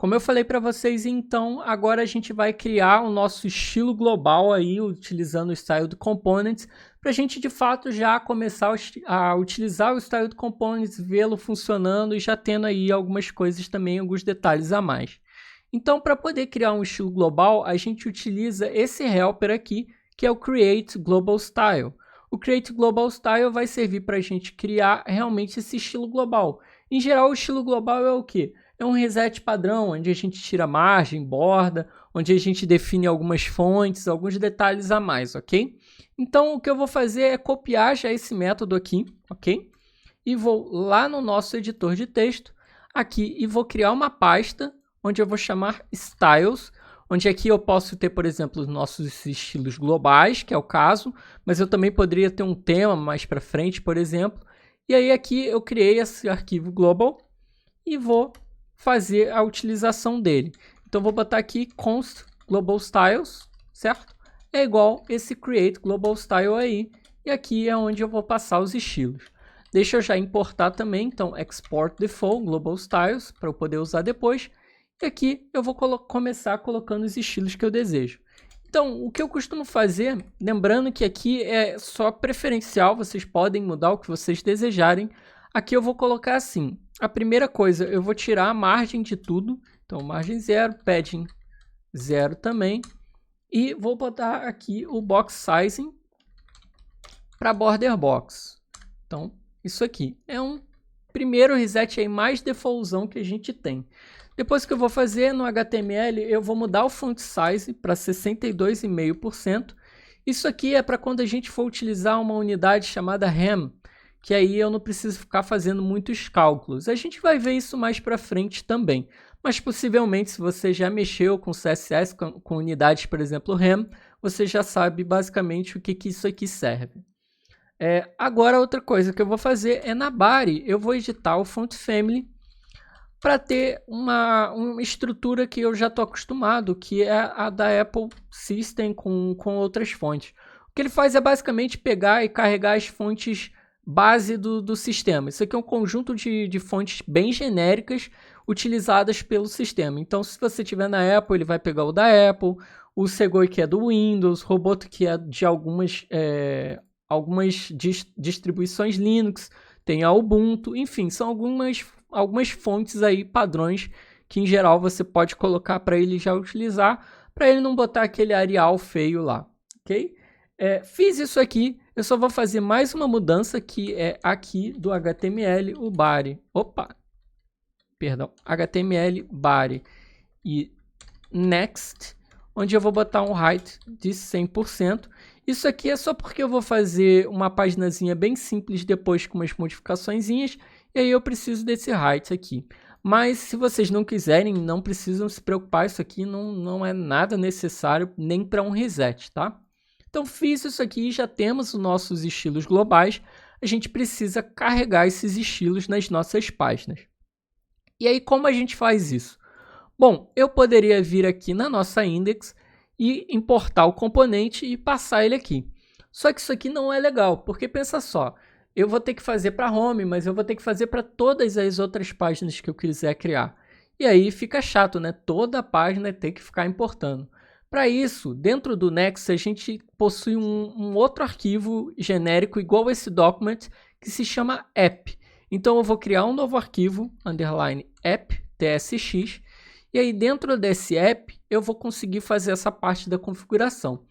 Como eu falei para vocês, então, agora a gente vai criar o nosso estilo global aí, utilizando o Styled Components, para a gente de fato já começar a utilizar o Styled Components, vê-lo funcionando e já tendo aí algumas coisas também, alguns detalhes a mais. Então, para poder criar um estilo global, a gente utiliza esse helper aqui, que é o Create Global Style. O Create Global Style vai servir para a gente criar realmente esse estilo global. Em geral, o estilo global é o quê? É um reset padrão, onde a gente tira margem, borda, onde a gente define algumas fontes, alguns detalhes a mais, ok? Então, o que eu vou fazer é copiar já esse método aqui, ok? E vou lá no nosso editor de texto, aqui, e vou criar uma pasta, onde eu vou chamar Styles, onde aqui eu posso ter, por exemplo, os nossos estilos globais, que é o caso, mas eu também poderia ter um tema mais para frente, por exemplo. E aí aqui eu criei esse arquivo global e vou fazer a utilização dele. Então vou botar aqui const global styles, certo? É igual esse create global style aí, e aqui é onde eu vou passar os estilos. Deixa eu já importar também, então export default global styles para eu poder usar depois. E aqui eu vou começar colocando os estilos que eu desejo. Então, o que eu costumo fazer, lembrando que aqui é só preferencial, vocês podem mudar o que vocês desejarem. Aqui eu vou colocar assim, a primeira coisa, eu vou tirar a margem de tudo, então margem 0, padding 0 também, e vou botar aqui o box sizing para border box. Então, isso aqui é um primeiro reset aí mais defaultzão que a gente tem. Depois que eu vou fazer no HTML, eu vou mudar o font size para 62,5%. Isso aqui é para quando a gente for utilizar uma unidade chamada RAM, que aí eu não preciso ficar fazendo muitos cálculos. A gente vai ver isso mais para frente também. Mas possivelmente, se você já mexeu com CSS, com unidades, por exemplo, RAM, você já sabe basicamente o que isso aqui serve. Agora, outra coisa que eu vou fazer é na body, eu vou editar o font family para ter uma estrutura que eu já estou acostumado, que é a da Apple System com outras fontes. O que ele faz é basicamente pegar e carregar as fontes base do sistema. Isso aqui é um conjunto de fontes bem genéricas utilizadas pelo sistema. Então, se você tiver na Apple, ele vai pegar o da Apple, o Segoi que é do Windows, o Roboto que é de algumas distribuições Linux, tem a Ubuntu, enfim, são algumas fontes aí, padrões, que em geral você pode colocar para ele já utilizar, para ele não botar aquele Arial feio lá, ok? Fiz isso aqui, eu só vou fazer mais uma mudança que é aqui do HTML, o body. HTML body e next, onde eu vou botar um height de 100%. Isso aqui é só porque eu vou fazer uma paginazinha bem simples depois com umas modificaçõezinhas, e aí eu preciso desse height aqui. Mas se vocês não quiserem, não precisam se preocupar, isso aqui não é nada necessário nem para um reset, tá? Então fiz isso aqui, já temos os nossos estilos globais, a gente precisa carregar esses estilos nas nossas páginas. E aí como a gente faz isso? Bom, eu poderia vir aqui na nossa index e importar o componente e passar ele aqui. Só que isso aqui não é legal, porque pensa só, eu vou ter que fazer para home, mas eu vou ter que fazer para todas as outras páginas que eu quiser criar. E aí fica chato, né? Toda a página tem que ficar importando. Para isso, dentro do Next, a gente possui um outro arquivo genérico igual a esse document, que se chama app. Então eu vou criar um novo arquivo, underline app, tsx, e aí dentro desse app eu vou conseguir fazer essa parte da configuração.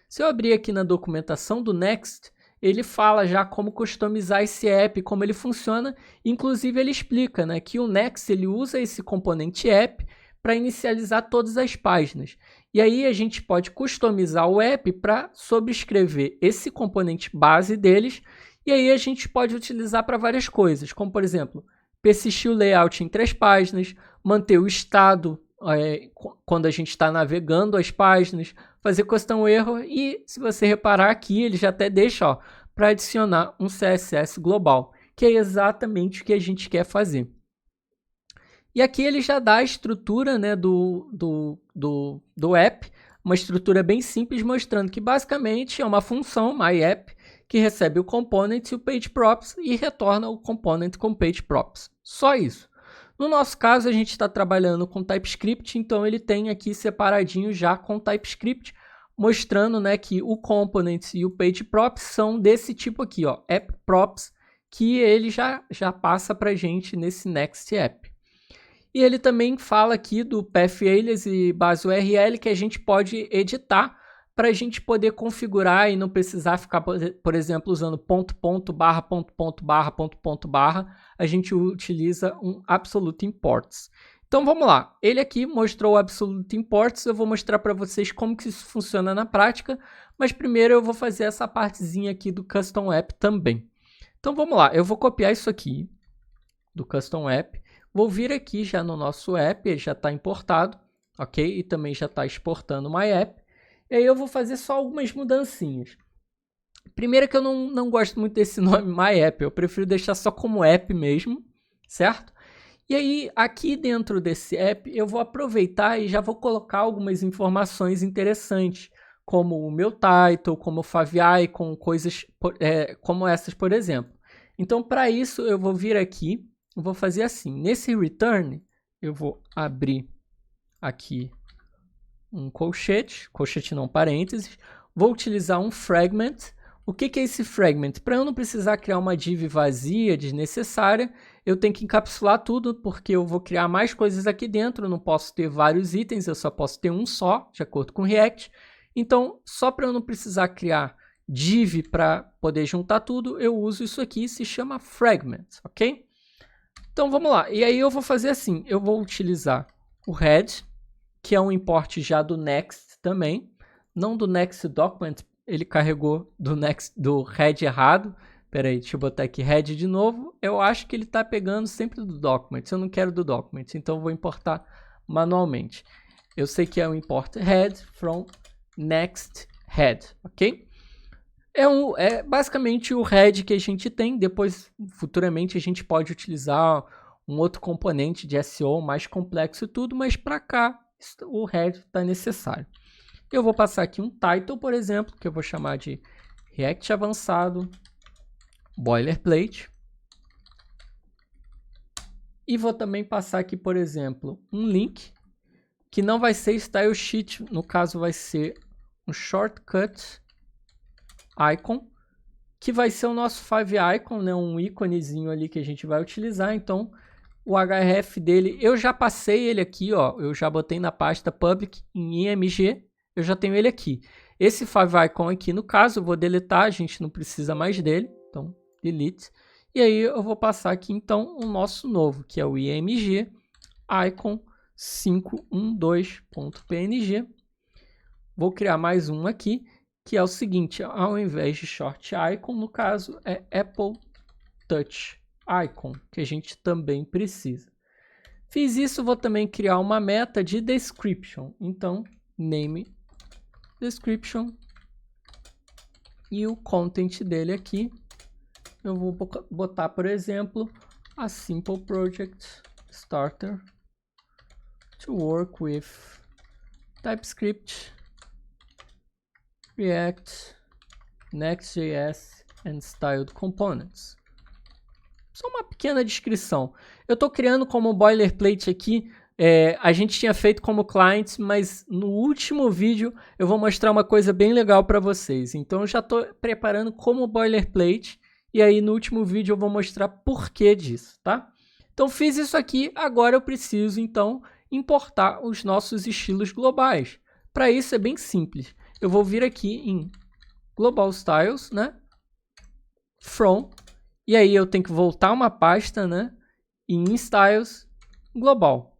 Se eu abrir aqui na documentação do Next, ele fala já como customizar esse app, como ele funciona, inclusive ele explica, né, que o Next ele usa esse componente app para inicializar todas as páginas. E aí a gente pode customizar o app para sobrescrever esse componente base deles, e aí a gente pode utilizar para várias coisas, como por exemplo, persistir o layout em 3 páginas, manter o estado quando a gente está navegando as páginas, fazer custom error, e se você reparar aqui, ele já até deixa para adicionar um CSS global, que é exatamente o que a gente quer fazer. E aqui ele já dá a estrutura, né, do app, uma estrutura bem simples, mostrando que basicamente é uma função myApp que recebe o component e o page props e retorna o component com page props. Só isso. No nosso caso, a gente está trabalhando com TypeScript, então ele tem aqui separadinho já com TypeScript, mostrando, né, que o Components e o PageProps são desse tipo aqui, ó, AppProps, que ele já passa para a gente nesse Next App. E ele também fala aqui do Path Alias e base URL que a gente pode editar para a gente poder configurar e não precisar ficar, por exemplo, usando ponto, ponto, barra, ponto, ponto, barra, ponto, ponto, barra. A gente utiliza um Absolute Imports. Então vamos lá, ele aqui mostrou o Absolute Imports, eu vou mostrar para vocês como que isso funciona na prática, mas primeiro eu vou fazer essa partezinha aqui do Custom App também. Então vamos lá, eu vou copiar isso aqui do Custom App, vou vir aqui já no nosso app, ele já está importado, ok? E também já está exportando o My App, e aí eu vou fazer só algumas mudancinhas. Primeiro que eu não gosto muito desse nome My App, eu prefiro deixar só como app mesmo, certo? E aí, aqui dentro desse app, eu vou aproveitar e já vou colocar algumas informações interessantes, como o meu title, como o favicon, coisas como essas, por exemplo. Então, para isso, eu vou vir aqui, eu vou fazer assim, nesse return, eu vou abrir aqui um colchete não, parênteses, vou utilizar um fragment. O que é esse fragment? Para eu não precisar criar uma div vazia, desnecessária, eu tenho que encapsular tudo, porque eu vou criar mais coisas aqui dentro, eu não posso ter vários itens, eu só posso ter um só, de acordo com o React. Então, só para eu não precisar criar div para poder juntar tudo, eu uso isso aqui, se chama fragment, ok? Então, vamos lá. E aí eu vou fazer assim, eu vou utilizar o head, que é um import já do next também, não do next document, ele carregou do head errado. Espera aí, deixa eu botar aqui head de novo. Eu acho que ele está pegando sempre do document. Eu não quero do document, então eu vou importar manualmente. Eu sei que é o import head from next head, ok? É basicamente o head que a gente tem. Depois, futuramente, a gente pode utilizar um outro componente de SEO mais complexo e tudo, mas para cá o head está necessário. Eu vou passar aqui um title, por exemplo, que eu vou chamar de React Avançado Boilerplate. E vou também passar aqui, por exemplo, um link, que não vai ser style sheet, no caso vai ser um shortcut icon, que vai ser o nosso favicon, né, um íconezinho ali que a gente vai utilizar. Então, o href dele, eu já passei ele aqui, ó, eu já botei na pasta public em img, eu já tenho ele aqui. Esse favicon aqui, no caso, eu vou deletar, a gente não precisa mais dele, então delete. E aí eu vou passar aqui então o nosso novo, que é o img icon 512.png. Vou criar mais um aqui, que é o seguinte, ao invés de short icon, no caso é Apple Touch icon, que a gente também precisa. Fiz isso, vou também criar uma meta de description. Então, name description e o content dele aqui eu vou botar, por exemplo, a simple project starter to work with TypeScript, React, Next.js and styled components. Só uma pequena descrição. Eu estou criando como boilerplate aqui. A gente tinha feito como client, mas no último vídeo eu vou mostrar uma coisa bem legal para vocês. Então eu já estou preparando como boilerplate e aí no último vídeo eu vou mostrar porquê disso, tá? Então fiz isso aqui, agora eu preciso então importar os nossos estilos globais. Para isso é bem simples. Eu vou vir aqui em Global Styles, né? From, e aí eu tenho que voltar uma pasta, né? E em Styles Global.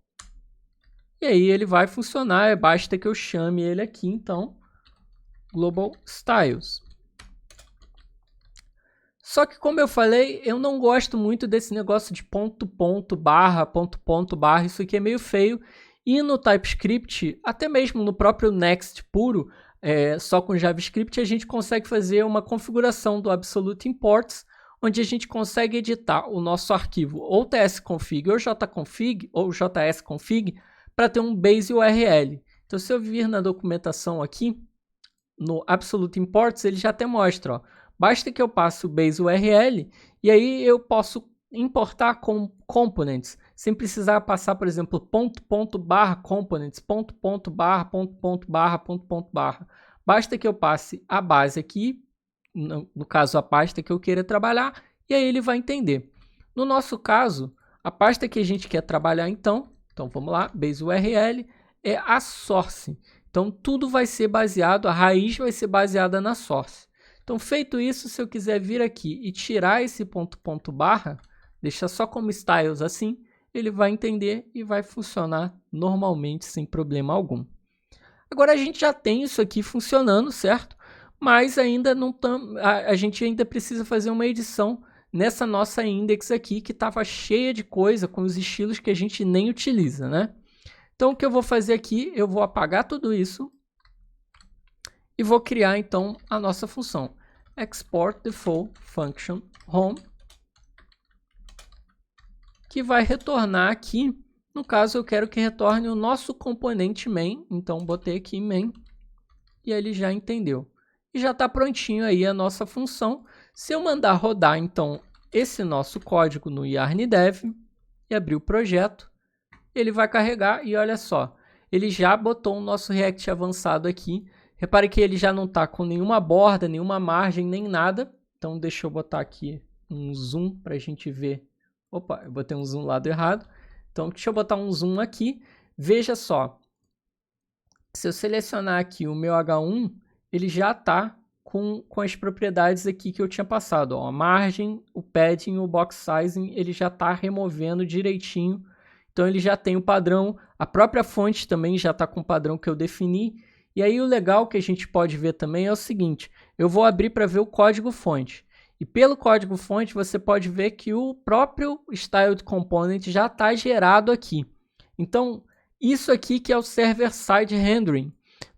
E aí ele vai funcionar, basta que eu chame ele aqui, então, Global Styles. Só que como eu falei, eu não gosto muito desse negócio de ponto, ponto, barra, ponto, ponto, barra, isso aqui é meio feio. E no TypeScript, até mesmo no próprio Next puro, só com JavaScript, a gente consegue fazer uma configuração do Absolute Imports, onde a gente consegue editar o nosso arquivo ou tsconfig ou jconfig ou jsconfig, para ter um base URL. Então, se eu vir na documentação aqui, no Absolute Imports, ele já até mostra, ó, basta que eu passe o base URL e aí eu posso importar com components sem precisar passar, por exemplo, ponto, ponto, barra, components, ponto, ponto, barra, ponto, ponto, barra, ponto, ponto, barra. Basta que eu passe a base aqui, no caso a pasta que eu queira trabalhar, e aí ele vai entender. No nosso caso, a pasta que a gente quer trabalhar então vamos lá, base URL, é a source. Então tudo vai ser baseado, a raiz vai ser baseada na source. Então feito isso, se eu quiser vir aqui e tirar esse ponto, ponto, barra, deixar só como styles assim, ele vai entender e vai funcionar normalmente sem problema algum. Agora a gente já tem isso aqui funcionando, certo? Mas ainda não a gente ainda precisa fazer uma edição nessa nossa index aqui, que estava cheia de coisa com os estilos que a gente nem utiliza, né? Então o que eu vou fazer aqui, eu vou apagar tudo isso e vou criar então a nossa função export default function home, que vai retornar aqui. No caso, eu quero que retorne o nosso componente main, então botei aqui main e ele já entendeu. E já está prontinho aí a nossa função. Se eu mandar rodar, então, esse nosso código no yarn-dev e abrir o projeto, ele vai carregar e olha só, ele já botou o nosso React avançado aqui. Repare que ele já não está com nenhuma borda, nenhuma margem, nem nada. Então, deixa eu botar aqui um zoom para a gente ver. Opa, eu botei um zoom do lado errado. Então, deixa eu botar um zoom aqui. Veja só, se eu selecionar aqui o meu H1, ele já está com as propriedades aqui que eu tinha passado. Ó, a margem, o padding, o box sizing, ele já está removendo direitinho. Então, ele já tem o padrão. A própria fonte também já está com o padrão que eu defini. E aí, o legal que a gente pode ver também é o seguinte. Eu vou abrir para ver o código-fonte. E pelo código-fonte, você pode ver que o próprio Styled Component já está gerado aqui. Então, isso aqui que é o Server-Side Rendering.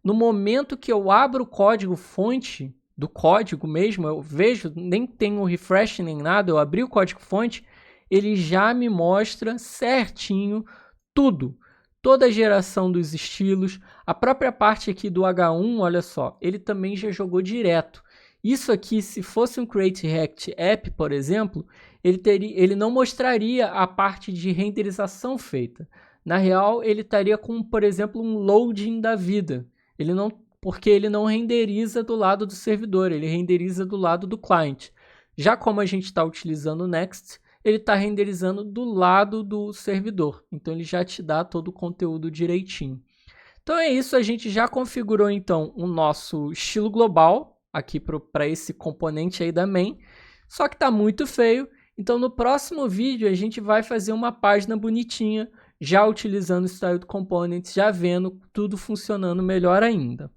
No momento que eu abro o código-fonte, do código mesmo, eu vejo, nem tem um refresh nem nada, eu abri o código-fonte, ele já me mostra certinho tudo. Toda a geração dos estilos, a própria parte aqui do H1, olha só, ele também já jogou direto. Isso aqui, se fosse um Create React App, por exemplo, ele não mostraria a parte de renderização feita. Na real, ele estaria com, por exemplo, um loading da vida. Porque ele não renderiza do lado do servidor, ele renderiza do lado do client. Já como a gente está utilizando o Next, ele está renderizando do lado do servidor. Então, ele já te dá todo o conteúdo direitinho. Então, é isso. A gente já configurou, então, o nosso estilo global aqui para esse componente aí da main, só que está muito feio. Então no próximo vídeo a gente vai fazer uma página bonitinha, já utilizando o Styled Components, já vendo tudo funcionando melhor ainda.